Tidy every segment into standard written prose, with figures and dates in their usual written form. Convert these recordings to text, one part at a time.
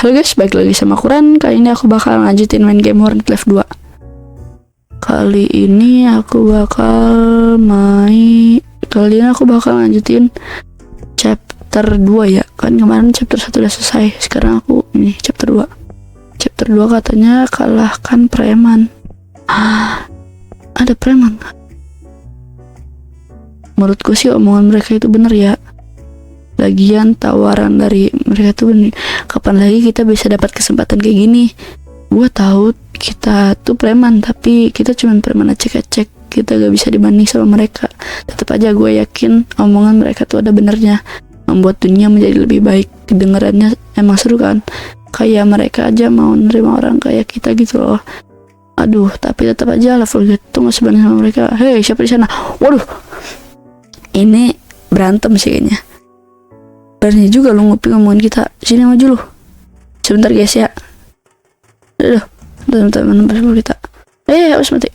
Halo guys, balik lagi sama Kuran. Kali ini aku bakal lanjutin main game Hornet Live 2. Kali ini aku bakal lanjutin chapter 2 ya. Kan kemarin chapter 1 udah selesai. Sekarang aku ini chapter 2. Chapter 2 katanya kalahkan preman. Ada preman. Menurutku sih omongan mereka itu bener ya. Lagian tawaran dari mereka tuh bener. Kapan lagi kita bisa dapat kesempatan kayak gini? Gua tahu kita tuh preman, tapi kita cuma preman acek-acek. Kita gak bisa dibanding sama mereka. Tetap aja gue yakin omongan mereka tuh ada benernya. Membuat dunia menjadi lebih baik. Kedengarannya emang seru kan? Kayak mereka aja mau nerima orang kayak kita gitu loh. Aduh, tapi tetap aja level gitu gak sebanding sama mereka. Hei, siapa di sana? Waduh, ini berantem sih kayaknya. Berani juga lu ngomongin kita. Sini maju lu. Sebentar guys ya. Aduh, teman-teman kita. Harus mati.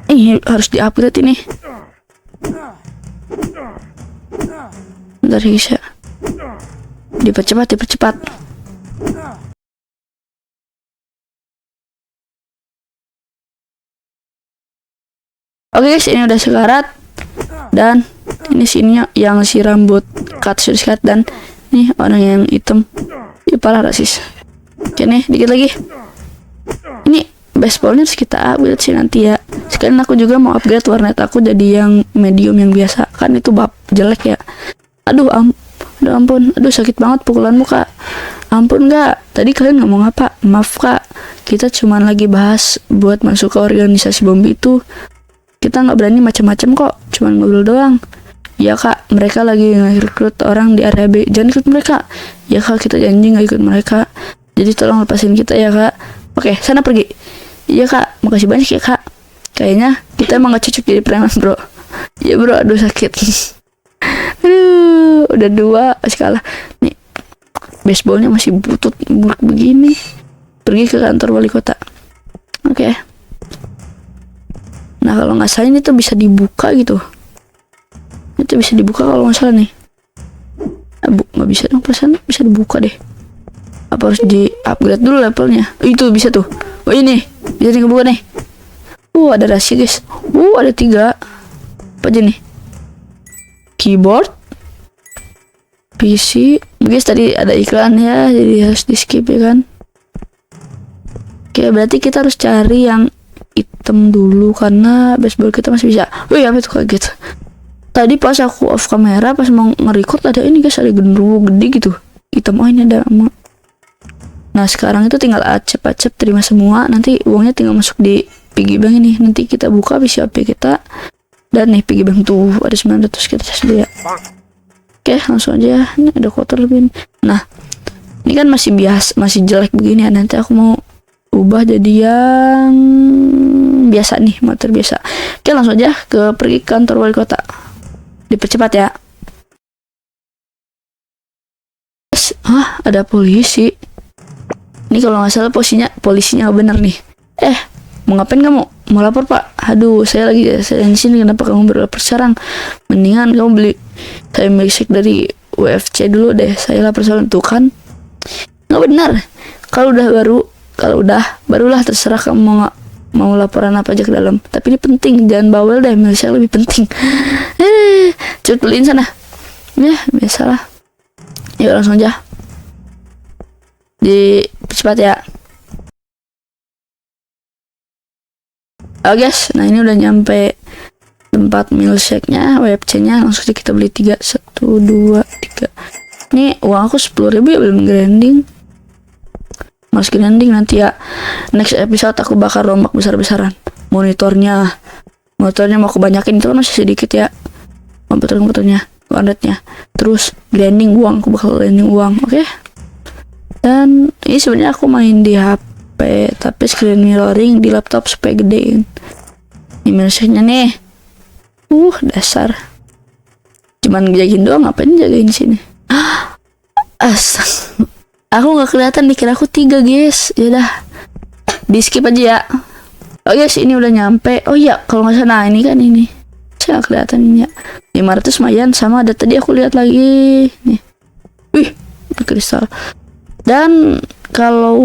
Ini harus di-upgrade ini. Bentar guys ya. Dipercepat. Oke guys, ini udah sekarat. Dan ini sininya yang si rambut cut dan nih orang yang hitam. Ya parah rasis. Oke nih, dikit lagi. Ini baseballnya harus kita upgrade sih nanti ya. Sekalian aku juga mau upgrade warnet aku jadi yang medium yang biasa. Kan itu bab jelek ya. Aduh ampun. Aduh sakit banget pukulanmu kak. Ampun gak. Tadi kalian ngomong apa? Maaf kak. Kita cuman lagi bahas buat masuk ke organisasi bom itu. Kita nggak berani macam-macam kok, cuman ngobrol doang. Ya kak, mereka lagi ngerekrut orang di area B. Jangan ikut mereka. Ya kak, kita janji nggak ikut mereka. Jadi tolong lepasin kita ya kak. Oke, sana pergi. Iya kak, makasih banyak ya kak. Kayaknya kita emang gak cocok jadi preman bro. Ya bro, aduh sakit. Aduh, udah 2 kalah. Nih, baseballnya masih butut buruk begini. Pergi ke kantor wali kota. Oke. Nah kalau nggak salah ini tuh bisa dibuka gitu. Itu bisa dibuka kalau nggak salah nih. Nggak bisa dong, perasaan bisa dibuka deh. Apa harus di upgrade dulu levelnya? Itu bisa tuh. Oh ini bisa dibuka nih. Ada rahasia guys. Ada 3. Apa aja nih? Keyboard, PC. Guys tadi ada iklan ya, jadi harus di skip ya kan. Oke berarti kita harus cari yang hitam dulu karena baseball kita masih bisa. Apa itu kaget. Tadi pas aku off kamera pas mau nge-record ada ini guys, ada genderuwo gede gitu. Hitam. Oh ini ada. Nah sekarang itu tinggal acep terima semua. Nanti uangnya tinggal masuk di piggy bank ini. Nanti kita buka PC HP kita. Dan nih piggy bank tuh ada 900 kita tes dulu ya. Oke langsung aja. Ini ada kotor lebih. Nah ini kan masih masih jelek begini ya. Nanti aku mau ubah jadi yang biasa nih, motor biasa. Oke langsung aja pergi kantor wali kota. Dipercepat ya. Ada polisi. Ini kalau nggak salah polisinya bener nih. Mau ngapain kamu? Mau lapor pak? Aduh saya di sini, kenapa kamu berlapor sekarang? Mendingan kamu beli time milkshake dari UFC dulu deh. Saya lapor soal itu kan. Nggak benar. Kalau udah barulah terserah kamu mau laporan apa aja ke dalam. Tapi ini penting, jangan bawel deh, milkshake lebih penting. Cepet beliin sana. Ya biasalah. Yuk langsung aja. Cepat ya. Guys, nah ini udah nyampe tempat milkshake-nya, WFC-nya. Langsung aja kita beli 3. 1, 2, 3. Ini uang aku 10.000 ya, belum grinding. Mas grinding nanti ya. Next episode aku bakal rombak besar-besaran. Motornya mau aku banyakin, itu kan masih sedikit ya. Komputernya, warnetnya. Terus grinding uang, aku bakal grinding uang, oke? Dan ini sebenarnya aku main di HP, tapi screen mirroring di laptop supaya gedein. Ini minusnya nih. Dasar. Cuman jagain doang, ngapain jagain sini? Aku nggak kelihatan, dikira aku 3 guys. Yaudah, di skip aja ya. Guys, ini udah nyampe. Oh iya, kalau nggak salah ini kan ini. Saya nggak kelihatan ini ya. 500 lumayan, sama ada tadi aku lihat lagi. Nih. Wih, kristal. Dan kalau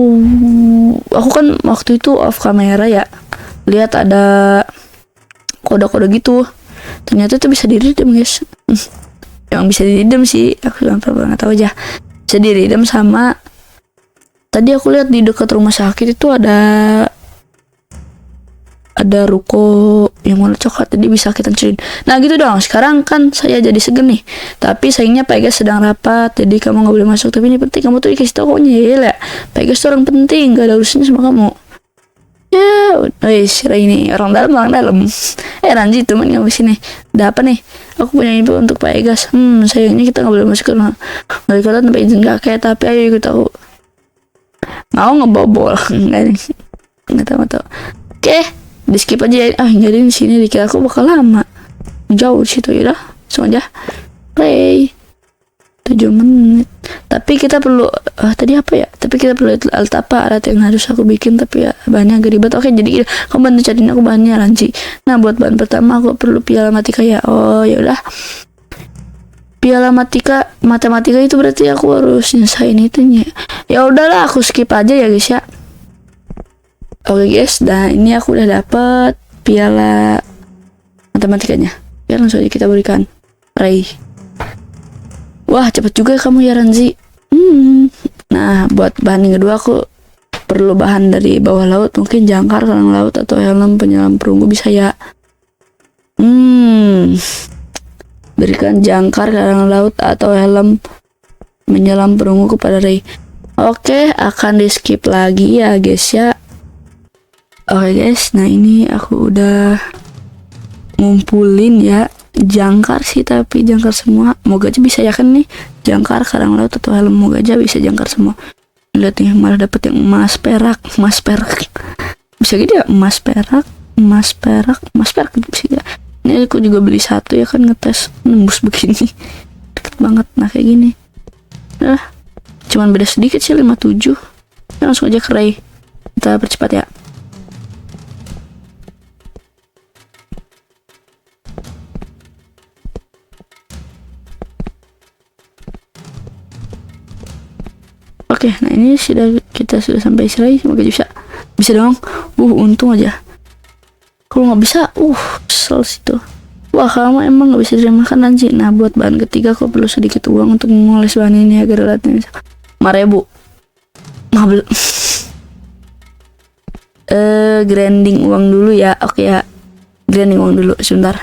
aku kan waktu itu off kamera ya, lihat ada kode-kode gitu, ternyata itu bisa diredam guys. Yang bisa diredam sih, aku nggak tahu aja. Bisa diredam sama tadi aku lihat di dekat rumah sakit itu ada ruko yang warna coklat, jadi bisa kita ceriin. Nah gitu dong. Sekarang kan saya jadi segen nih, tapi sayangnya Pegas sedang rapat, jadi kamu nggak boleh masuk. Tapi ini penting, kamu tuh dikasih tau ya. Pegas tuh orang penting, gak ada urusannya sama kamu. Ya, wis ini orang dalam. Ranji teman kamu sini. Ada apa nih? Aku punya info untuk Pegas. Sayangnya kita nggak boleh masuk karena nggak dikatakan tanpa izin kakek. Tapi ayo ikut aku. Mau ngebobol? Nggak tahu. Oke. Di skip aja ya. Jadi di sini dikira aku bakal lama. Jauh di situ ya. Langsung aja. Play. 7 menit. Tapi kita perlu tadi apa ya? Tapi kita perlu alat apa? Alat yang harus aku bikin, tapi ya bahannya agak ribet. Oke, jadi kamu bantu cariin aku bahannya, Ranci. Nah, buat bahan pertama aku perlu piala matematika ya. Oh, ya udah. Piala matematika itu berarti aku harus nyelesain itunya. Ya udahlah, aku skip aja ya, guys ya. Oke guys, nah ini aku udah dapet piala matematikanya. Ya langsung aja kita berikan Ray. Wah cepet juga kamu ya Ranzi. Nah buat bahan yang kedua aku perlu bahan dari bawah laut, mungkin jangkar karang laut atau helm penyelam perunggu bisa ya. Berikan jangkar karang laut atau helm menyelam perunggu kepada Ray. Oke, akan di skip lagi ya guys ya. Oke guys, nah ini aku udah ngumpulin ya, jangkar sih tapi jangkar semua. Moga aja bisa ya kan nih, jangkar karang laut atau helm, moga aja bisa jangkar semua. Lihat nih, malah dapet yang emas perak. Bisa gitu ya, emas perak bisa ya. Ini aku juga beli satu ya kan, ngetes nembus begini. Deket banget, nah kayak gini. Nah, cuman beda sedikit sih 57. Langsung aja ke Ray. Kita percepat ya. Oke, nah ini kita sudah sampai Ray. Semoga bisa dong. Untung aja. Kalau nggak bisa, kesel situ. Wah, kamu emang nggak bisa terima kan Nancy. Nah, buat bahan ketiga aku perlu sedikit uang untuk mengoles bahan ini agar alatnya bisa. 5.000. Grinding uang dulu ya. Oke ya, grinding uang dulu sebentar.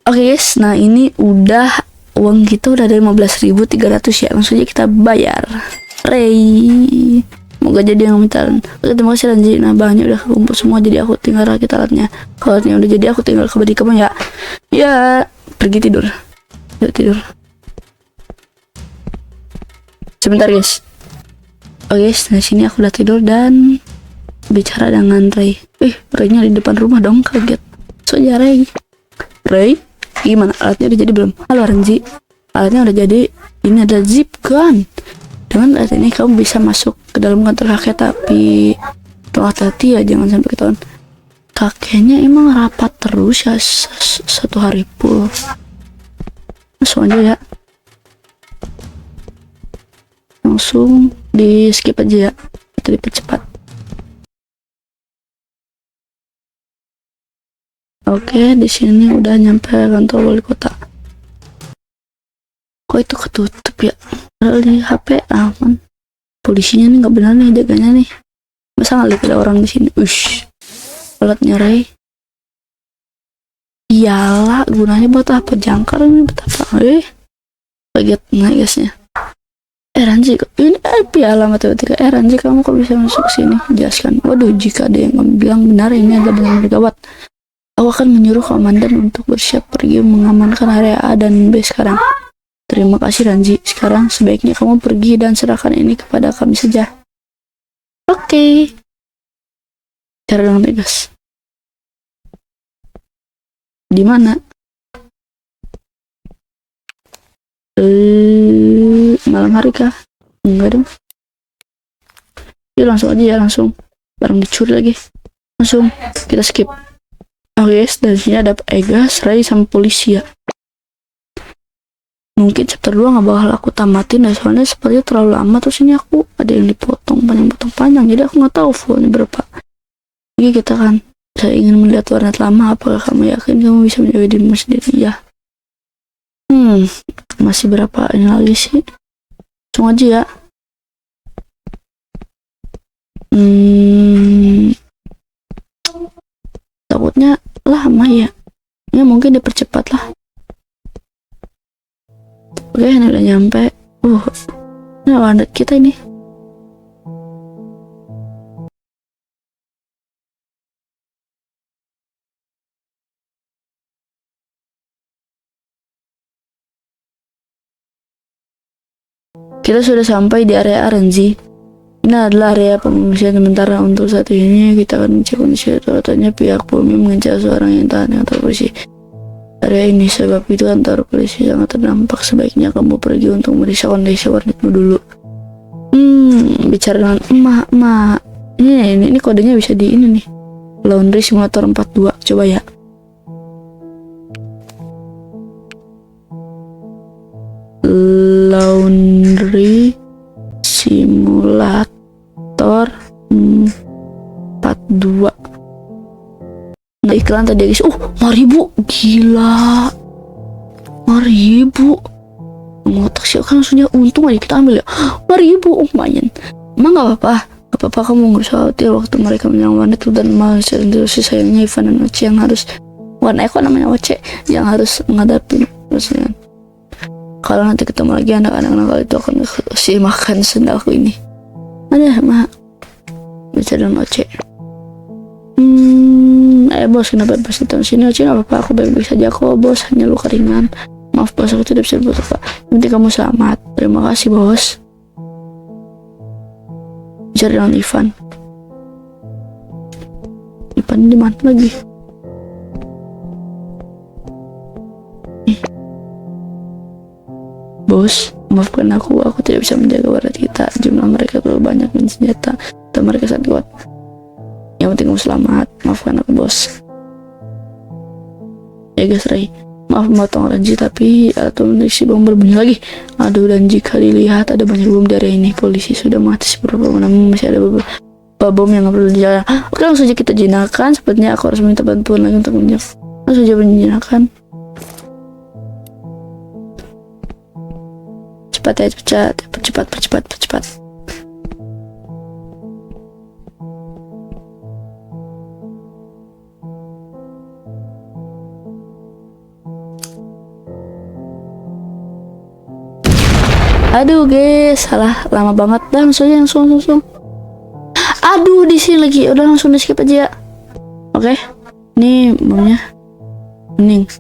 Oke guys, nah ini udah uang kita udah ada 15.300 ya. Langsung aja kita bayar Ray. Moga jadi yang minta. Oke, terima kasih Ranji. Nah bahannya udah kumpul semua, jadi aku tinggal rakit alatnya. Kalau alatnya udah jadi, aku tinggal ke body kamu ya. Ya, pergi tidur. Yuk tidur sebentar guys. Oke guys, nah sini aku udah tidur dan bicara dengan Ray. Raynya di depan rumah dong, kaget. Soalnya Ray, gimana alatnya udah jadi belum? Halo Ranji, alatnya udah jadi. Ini ada zip gun. Dengan alat ini kamu bisa masuk ke dalam kantor kakek, tapi hati-hati ya, jangan sampai ketahuan. Kakeknya emang rapat terus ya, satu hari full. Langsung aja ya, langsung di skip aja ya, kita dipercepat. Oke, di sini udah nyampe kantor wali kota. Kok itu ketutup ya? Padahal di HP aman. Polisinya nih nggak benar nih jaganya nih. Masa nggak lihat ada orang di sini? Alatnya Ray. Iyalah, gunanya buat apa? Jangkar ini buat apa? Kaget nggak guysnya? Ranji, ini piala matematika. Ranji, kamu kok bisa masuk sini? Jelaskan. Waduh, jika ada yang bilang benar, ini adalah benar-benar gawat. Aku akan menyuruh komandan untuk bersiap pergi mengamankan area A dan B sekarang. Terima kasih Ranji. Sekarang sebaiknya kamu pergi dan serahkan ini kepada kami saja. Oke. Cara dengan Pegas. Di mana? Malam hari kah? Enggak dong. Yuk langsung aja ya, langsung. Barang dicuri lagi. Langsung kita skip. Oke guys, dari sini ada Pegas, Ray sama polisi ya. mungkin chapter 2 nggak bakal aku tamatin deh, soalnya sepertinya terlalu lama. Terus ini aku ada yang dipotong panjang, jadi aku nggak tahu fullnya berapa. Jadi kita kan, saya ingin melihat warnet lama. Apakah kamu yakin kamu bisa menjaga dirimu sendiri? Ya. Masih berapa ini lagi sih? Langsung aja ya. Takutnya lama ya. Ya mungkin dipercepat lah. Oke, ini udah nyampe. Ini warnet kita ini. Kita sudah sampai di area RNG. Ini adalah area pengungsian sementara untuk saat ini. Kita akan cek kondisi katanya pihak bumi mengejar seorang yang tahan yang polisi area ini. Sebab itu kantor polisi sangat terdampak. Sebaiknya kamu pergi untuk meriksa kondisi warnetmu dulu. Bicara dengan emak. Ini kodenya bisa di ini nih. Laundry Simulator 42. Coba ya. Laundry Simulator 42. Nah, iklan tadi guys. 5.000. Gila. 5.000. Ngotak sih kan langsungnya untung aja kita ambil ya. 5.000. Lumayan. Emang gak apa-apa. Gak apa-apa, kamu gak usah khawatir. Waktu mereka menyerang warnet dan masih sayangnya Ivan dan Oce yang harus namanya Oce yang harus menghadapi perasaan. Kalau nanti ketemu lagi anak-anak nakal itu akan kasih makan sendalku ini. Ada mak bicara dengan Oce. Bos, kenapa bos datang sini? Oce, nggak apa-apa, aku baik-baik saja kok bos, hanya luka ringan. Maaf bos, aku tidak bisa berbuat apa. Nanti kamu selamat. Terima kasih bos. Bicara dengan Ivan. Ivan di mana lagi? Bos, maafkan aku tidak bisa menjaga warnet kita. Jumlah mereka terlalu banyak dan senjata dan mereka sangat kuat. Yang penting kamu selamat. Maafkan aku bos. Ya guys, Ray, maaf memotong Ranji, tapi atau mendeteksi bom berbunyi lagi. Aduh, dan jika dilihat ada banyak bom dari ini. Polisi sudah mati beberapa, namun masih ada beberapa bom yang perlu dijaga. Oke, langsung saja kita jinakkan. Sepertinya aku harus minta bantuan lagi untuk menjinakkan. Langsung saja menjinakkan. Percepat. Aduh guys, salah lama banget. Langsung. Aduh, di sini lagi. Udah langsung di skip aja ya. Oke. Ini bomnya kuning,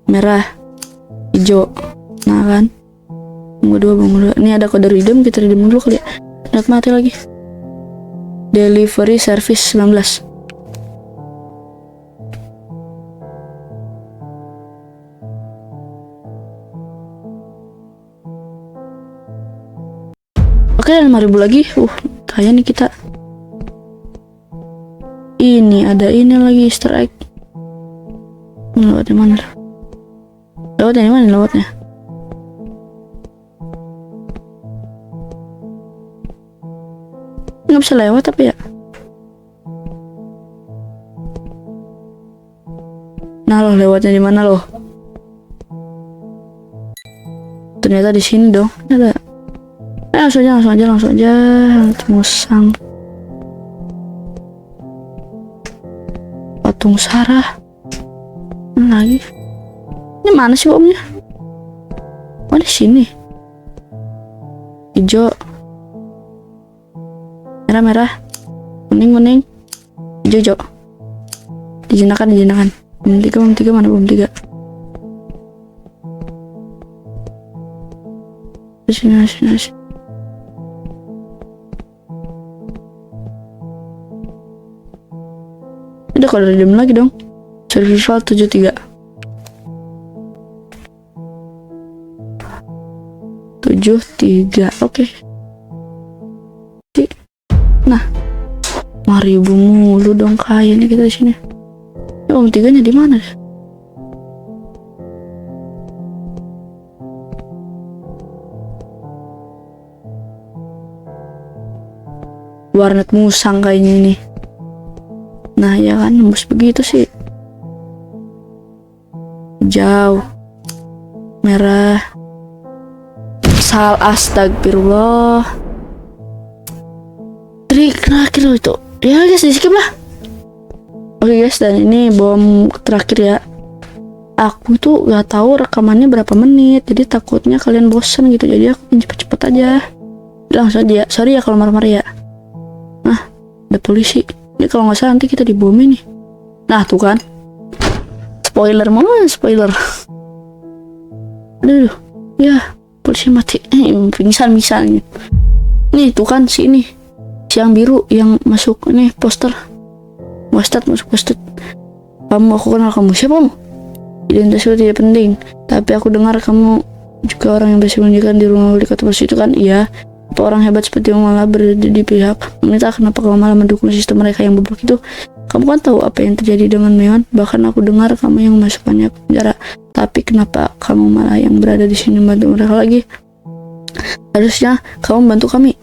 merah, hijau. Nah kan. Bom kedua. Ini ada kode redeem, kita redeem dulu kali ya. Lihat mati lagi. Delivery service 19. Oke, 5.000 lagi. Kaya nih kita. Ini ada ini lagi Easter egg. Lewatnya mana? Lewatnya. Nggak bisa lewat tapi ya. Nah loh, lewatnya di mana loh? Ternyata di sini dong. Ada. Langsung aja. Musang. Patung Sarah. Mana lagi? Ini mana sih bomnya? Oh, di sini. Hijau. Merah, kuning, hijau. Dijinakan. Bom tiga mana bom tiga? Sini. Udah kalau redeem lagi dong. Survival 73. 73. Oke. Nah, 5.000 mulu dong kaya nih kita di sini. Bom tiganya di mana? warnet musang kayaknya ini. Nah ya kan, nembus begitu sih. Jauh. Merah. Astagfirullah. Trik terakhir itu. Ya guys, di skip lah. Oke guys, dan ini bom terakhir ya. Aku tuh gak tahu rekamannya berapa menit, jadi takutnya kalian bosan gitu, jadi aku cepet-cepet aja. Langsung aja, sorry ya kalau marah-marah ya. Nah, ada polisi. Ini kalau nggak salah nanti kita dibomin nih. Nah tuh kan, spoiler spoiler. Aduh, ya polisi mati. Pingsan misalnya. Nih tuh kan si ini, si yang biru yang masuk ini poster. Masuk posted. Aku kenal kamu, siapa kamu? Identitasku tidak penting, tapi aku dengar kamu juga orang yang berhasil menunjukkan di rumah wali kota itu kan? Iya. Apa orang hebat seperti malah berada di pihak pemerintah? Kenapa kamu malah mendukung sistem mereka yang bobrok itu? Kamu kan tahu apa yang terjadi dengan Meon. Bahkan aku dengar kamu yang memasukkannya ke penjara. Tapi kenapa kamu malah yang berada di sini membantu mereka lagi? Harusnya kamu membantu kami.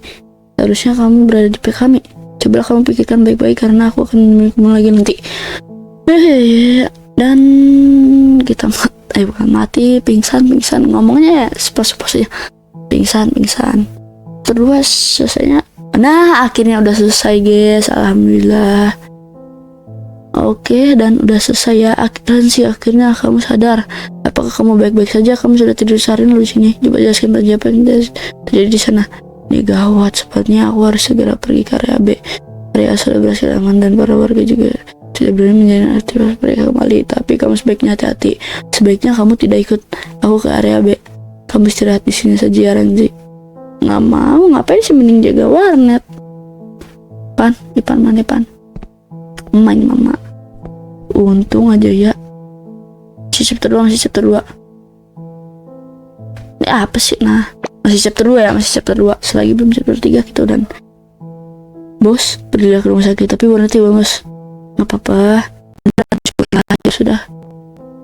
Harusnya kamu berada di pihak kami. Coba kamu pikirkan baik-baik karena aku akan memilihmu lagi nanti. Dan kita bukan mati, pingsan ngomongnya ya sepos-sepos aja. Pingsan. Kedua selesainya. Nah, akhirnya udah selesai guys, alhamdulillah. Oke, dan udah selesai ya. Akhirnya kamu sadar. Apakah kamu baik-baik saja? Kamu sudah tidur seharian lalu sini. Coba jelaskan apa yang terjadi di sana. Ini gawat, sepertinya aku harus segera pergi ke area B. Area A sudah berhasil aman dan para warga juga tidak berani menjalani aktivitas mereka kembali. Tapi kamu sebaiknya hati-hati. Sebaiknya kamu tidak ikut aku ke area B. Kamu istirahat di sini saja ya Ranji. Nggak mau, ngapain sih, mending jaga warnet. Ipan mana Pan? Main mama. Untung aja ya. Masih chapter 2. Ini apa sih? Nah, masih chapter 2 ya, selagi belum chapter 3 kita udah. Bos, pergilah ke rumah sakit, tapi warnetnya bagus. Gak apa-apa, ya sudah.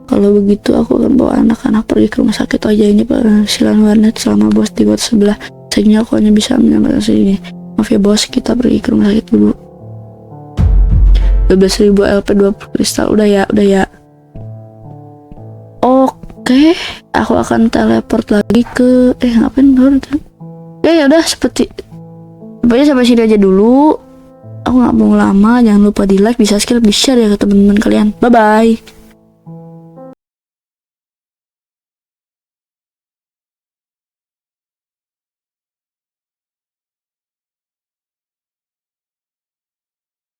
Kalau begitu aku akan bawa anak-anak pergi ke rumah sakit aja. Ini penghasilan warnet selama bos di kota sebelah. Sehingga aku hanya bisa menyelamatkan sini. Maaf ya bos, kita pergi ke rumah sakit dulu. 12.000 LP 20 kristal. Udah ya. Oke, aku akan teleport lagi ke ngapain baru tuh? Ya udah, pokoknya sampai sini aja dulu. Aku nggak mau lama. Jangan lupa di like, di subscribe, di share ya ke teman-teman kalian. Bye bye.